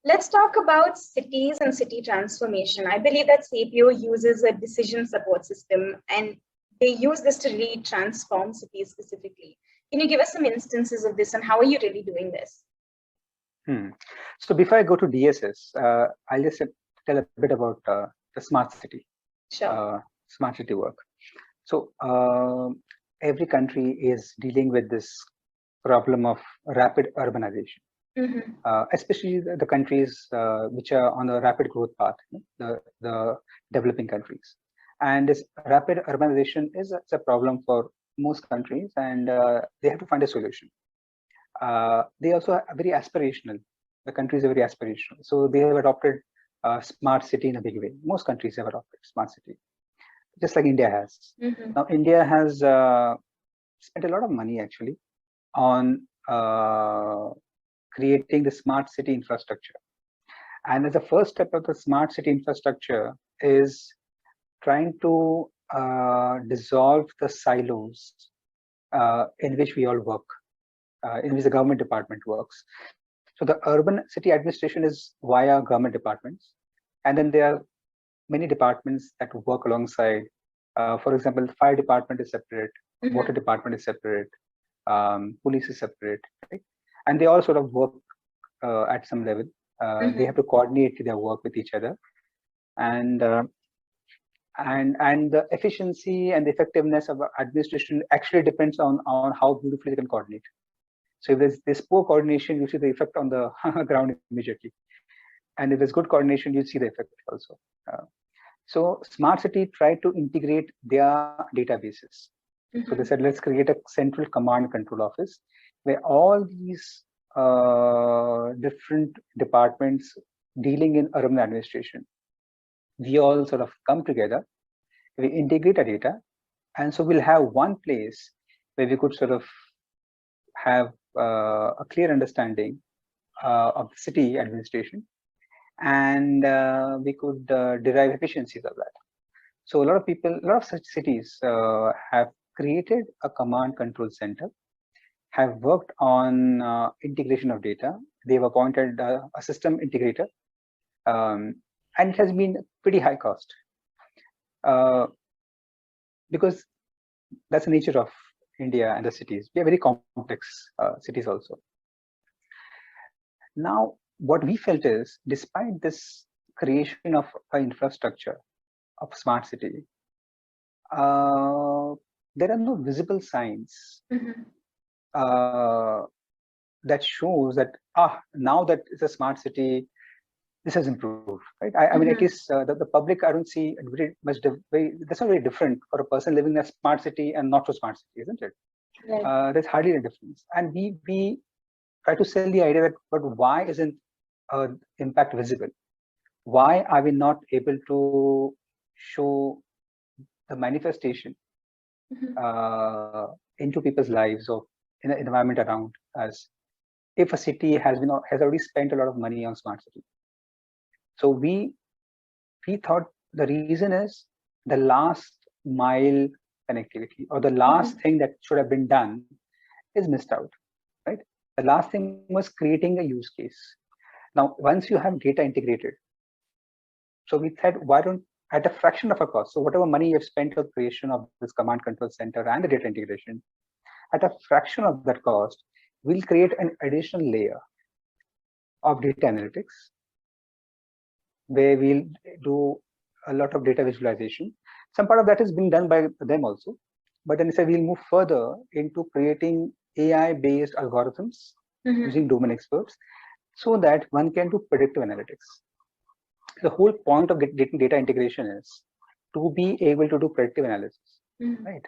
Let's talk about cities and city transformation. I believe that Sapio uses a decision support system and they use this to really transform cities specifically. Can you give us some instances of this and how are you really doing this? So before I go to DSS, I'll just tell a bit about the smart city, Sure. smart city work. So every country is dealing with this problem of rapid urbanization. Especially the countries which are on the rapid growth path, the developing countries. And this rapid urbanization is a problem for most countries, and they have to find a solution. They also are very aspirational. The countries are very aspirational. So they have adopted smart city in a big way. Most countries have adopted smart city, just like India has. Now, India has spent a lot of money actually on creating the smart city infrastructure. And as the first step of the smart city infrastructure is trying to dissolve the silos in which we all work, in which the government department works. So the urban city administration is via government departments. And then there are many departments that work alongside. For example, the fire department is separate, water department is separate, police is separate, right? And they all sort of work at some level. They have to coordinate their work with each other, and the efficiency and the effectiveness of administration actually depends on how beautifully they can coordinate. So if there's poor coordination, you see the effect on the ground immediately, and if there's good coordination, you see the effect also. So smart city tried to integrate their databases. So they said, let's create a central command and control office where all these different departments dealing in urban administration, we all sort of come together, we integrate our data, and so we'll have one place where we could sort of have a clear understanding of the city administration, and we could derive efficiencies of that. So a lot of such cities have created a command control center, have worked on integration of data. They've appointed a system integrator, and it has been pretty high cost because that's the nature of India and the cities. We are very complex cities also. Now, what we felt is, despite this creation of an infrastructure of smart city, there are no visible signs that shows that now that it's a smart city, this has improved, right? I mean, at least the public, I don't see very much. That's not very different for a person living in a smart city and not so smart city, isn't it? Right. There's hardly a difference, and we try to sell the idea that, but why isn't impact visible? Why are we not able to show the manifestation into people's lives or in the environment around us if a city has already spent a lot of money on smart city? So we thought the reason is the last mile connectivity, or the last thing that should have been done is missed out, right? The last thing was creating a use case. Now, once you have data integrated, so we thought, why don't, at a fraction of a cost, so whatever money you've spent for creation of this command control center and the data integration, at a fraction of that cost, we'll create an additional layer of data analytics, where we'll do a lot of data visualization. Some part of that is being done by them also, but then we'll move further into creating AI-based algorithms using domain experts, so that one can do predictive analytics. The whole point of getting data integration is to be able to do predictive analysis, right?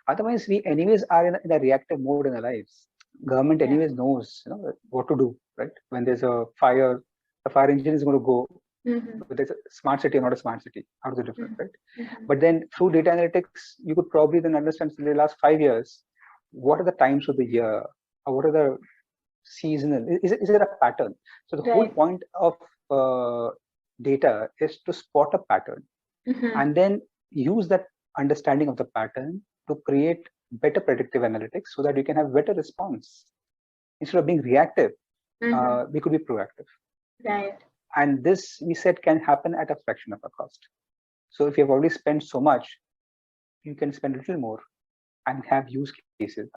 Otherwise, we anyways are in a reactive mode in our lives. Government anyways knows what to do, right? When there's a fire, the fire engine is going to go. Whether it's a smart city or not a smart city, how is it different, right? But then through data analytics, you could probably then understand in the last 5 years, what are the times of the year, or what are the seasonal, is there a pattern? So the whole point of data is to spot a pattern and then use that understanding of the pattern to create better predictive analytics, so that you can have better response. Instead of being reactive, we could be proactive. Right. And this, we said, can happen at a fraction of a cost. So if you have already spent so much, you can spend a little more and have use cases.